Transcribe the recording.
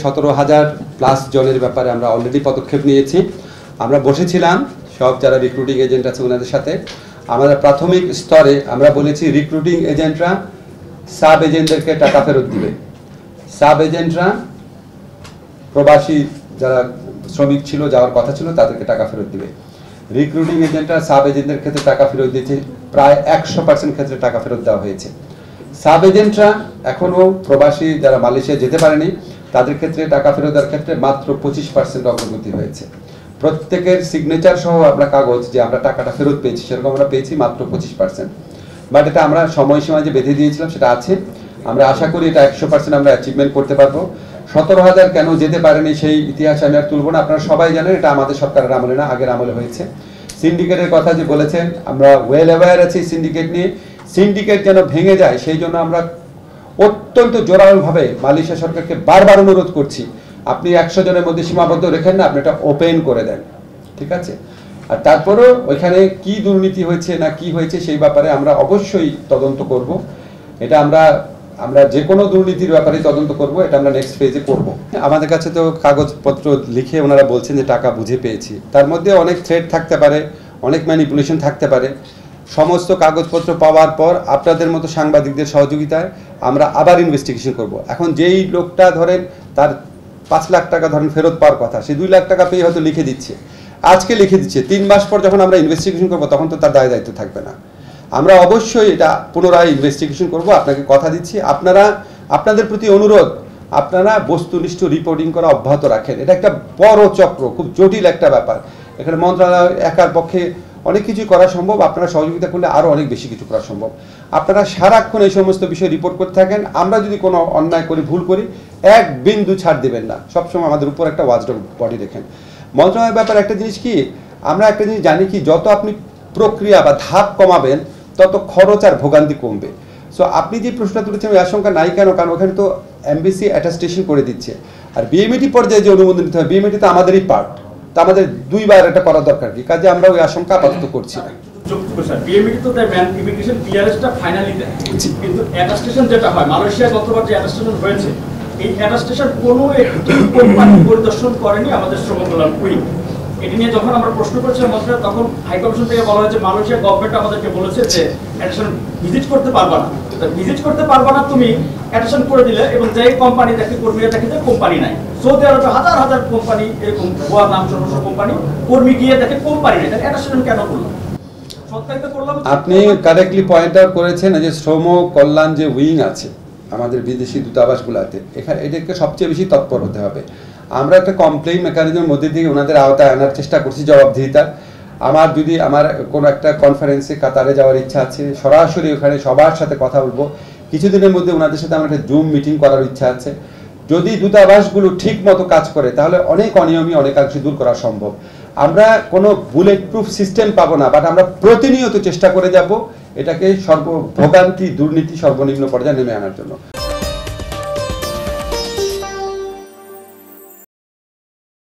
17,000+ জনের ব্যাপারে আমরা অলরেডি পদক্ষেপ নিয়েছি। আমরা বসেছিলাম সব যারা রিক্রুটিং এজেন্ট আছে ওনাদের সাথে। আমরা প্রাথমিক স্তরে আমরা বলেছি রিক্রুটিং এজেন্টরা সাব এজেন্টদেরকে টাকা ফেরত দিবে, সাব এজেন্টরা প্রবাসী যারা শ্রমিক ছিল যাওয়ার কথা ছিল তাদেরকে টাকা ফেরত দিবে। রিক্রুটিং এজেন্টরা সাব এজেন্টদের ক্ষেত্রে টাকা ফেরত দিয়েছে, প্রায় 100% ক্ষেত্রে টাকা ফেরত দেওয়া হয়েছে। সাব এজেন্টরা এখনও প্রবাসী যারা মালয়েশিয়া যেতে পারেনি তাদের ক্ষেত্রে টাকা ফেরত দেওয়ার ক্ষেত্রে মাত্র 25% অগ্রগতি হয়েছে। প্রত্যেকের সিগনেচার সহ আমরা কাগজ যে আমরা টাকাটা ফেরত পেয়েছি সেরকম আমরা পেয়েছি মাত্র 25%। বাট এটা আমরা সময়সীমা যে বেঁধে দিয়েছিলাম সেটা আছে। আমরা আশা করি এটা 100% আমরা অ্যাচিভমেন্ট করতে পারবো। 17,000 কেন যেতে পারেনি সেই ইতিহাস আমি আর তুলব না, আপনারা সবাই জানেন এটা আমাদের সরকারের আমলে না, আগের আমলে হয়েছে। সিন্ডিকেটের কথা যে বলেছেন আমরা ওয়েল অ্যাওয়্যার আছি সিন্ডিকেট নিয়ে। সিন্ডিকেট যেন ভেঙে যায় সেই জন্য আমরা অত্যন্ত জোরালোভাবে মালয়েশিয়া সরকারকে বারবার অনুরোধ করছি, আপনি 100 জনের মধ্যে সীমাবদ্ধ রেখেন না, আপনি এটা ওপেন করে দেন, ঠিক আছে? আর তারপরেও ওইখানে কি দুর্নীতি হয়েছে না কি হয়েছে সেই ব্যাপারে আমরা অবশ্যই তদন্ত করব। এটা আমরা যে কোনো দুর্নীতির ব্যাপারে তদন্ত করব, এটা আমরা নেক্সট ফেজে করব। আমাদের কাছে তো কাগজপত্র লিখে ওনারা বলছেন যে টাকা বুঝে পেয়েছি, তার মধ্যে অনেক থ্রেড থাকতে পারে, অনেক ম্যানিপুলেশন থাকতে পারে। সমস্ত কাগজপত্র পাওয়ার পর আপনাদের মতো সাংবাদিকদের সহযোগিতায় আমরা আবার ইনভেস্টিগেশন করব। এখন যেই লোকটা ধরেন তার 5 লাখ টাকা ধরেন ফেরত পাওয়ার কথা, সে 2 লাখ টাকা পেয়ে হয়তো লিখে দিচ্ছে, আজকে লিখে দিচ্ছে, 3 মাস পর যখন আমরা ইনভেস্টিগেশন করব তখন তো তার দায় দায়িত্ব থাকবে না। আমরা অবশ্যই এটা পুনরায় ইনভেস্টিগেশন করব, আপনাকে কথা দিচ্ছি। আপনাদের প্রতি অনুরোধ, আপনারা বস্তুনিষ্ঠ রিপোর্টিং করা অব্যাহত রাখেন। এটা একটা বড় চক্র, খুব জটিল একটা ব্যাপার। এখানে মন্ত্রণালয় একার পক্ষে অনেক কিছু করা সম্ভব, আপনারা সহযোগিতা করলে আরও অনেক বেশি কিছু করা সম্ভব। আপনারা সারাক্ষণ এই সমস্ত বিষয় রিপোর্ট করতে থাকেন। আমরা যদি কোনো অন্যায় করি, ভুল করি, 1 বিন্দু ছাড় দেবেন না। সবসময় আমাদের উপর একটা ওয়াচডগ বডি রেখেন। মন্ত্রণালয়ের ব্যাপারে একটা জিনিস কি, আমরা একটা জিনিস জানি কি, যত আপনি প্রক্রিয়া বা ধাপ কমাবেন তত খরচ আর ভোগান্তি কমবে। সো আপনি যে প্রশ্নটা তুলেছেন ওই আশঙ্কা নাই কেন, কারণ ওখানে তো এমবিসি অ্যাটাস্টেশন করে দিচ্ছে। আর বিএমইটি পর্যায়ে যে অনুমোদন দিতে হবে, বিএমইটি তো আমাদেরই পার্ট, তা আমাদের 2 বার এটা করা দরকার কি, কাজে আমরা ওই আশঙ্কা আপাতত করছি না। বিএমইটি তো দেয় ইমিগ্রেশন ক্লিয়ারেন্সটা ফাইনালি দেয়, কিন্তু অ্যাটাস্টেশন যেটা হয় মালয়েশিয়া গতবার যে অ্যাটাস্টেশন হয়েছে, এই অ্যাটাস্টেশন কোনো একটি কোম্পানি পরিদর্শন করেনি আমাদের শ্রম কল্যাণ উইং। এটি নিয়ে যখন আমরা প্রশ্ন করেছিলাম মন্ত্রণালয়, তখন হাই কমিশন থেকে বলা হয়েছে মালয়েশিয়া গভর্নমেন্ট আমাদেরকে বলেছে যে অ্যাটাস্টেশন ভিজিট করতে পারবা না, ভিজিট করতে পারবা না, তুমি অ্যাটাস্টেশন করে দিলে এবং যে কোম্পানি দেখে কর্মীরা দেখে যে কোম্পানি নাই। সৌদি আরবে হাজার হাজার কোম্পানি এরকম ভুয়া নাম সর্বস্ব কোম্পানি, কর্মী গিয়ে দেখে কোম্পানি নেই, তাহলে অ্যাটাস্টেশন কেন করলো? আপনি কারেক্টলি পয়েন্ট আউট করেছেন যে শ্রম কল্যাণ যে উইং আছে আমাদের বিদেশি দূতাবাসগুলোতে, এখানে এটাকে সবচেয়ে বেশি তৎপর হতে হবে। আমরা একটা কমপ্লেইন মেকানিজমের মধ্যে দিয়ে ওনাদের আওতায় আনার চেষ্টা করছি জবাবদিহিতা। আমার কোনো একটা কনফারেন্সে কাতারে যাওয়ার ইচ্ছা আছে, সরাসরি ওখানে সবার সাথে কথা বলবো। কিছুদিনের মধ্যে ওনাদের সাথে আমার একটা জুম মিটিং করার ইচ্ছা আছে। যদি দূতাবাসগুলো ঠিক মতো কাজ করে তাহলে অনেক অনিয়মই অনেকাংশে দূর করা সম্ভব। আমরা কোনো বুলেট প্রুফ সিস্টেম পাবো না, বাট আমরা প্রতিনিয়ত চেষ্টা করে যাব এটাকে ভোগান্তি দুর্নীতি সর্বনিম্ন পর্যায়ে নেমে আনার জন্য।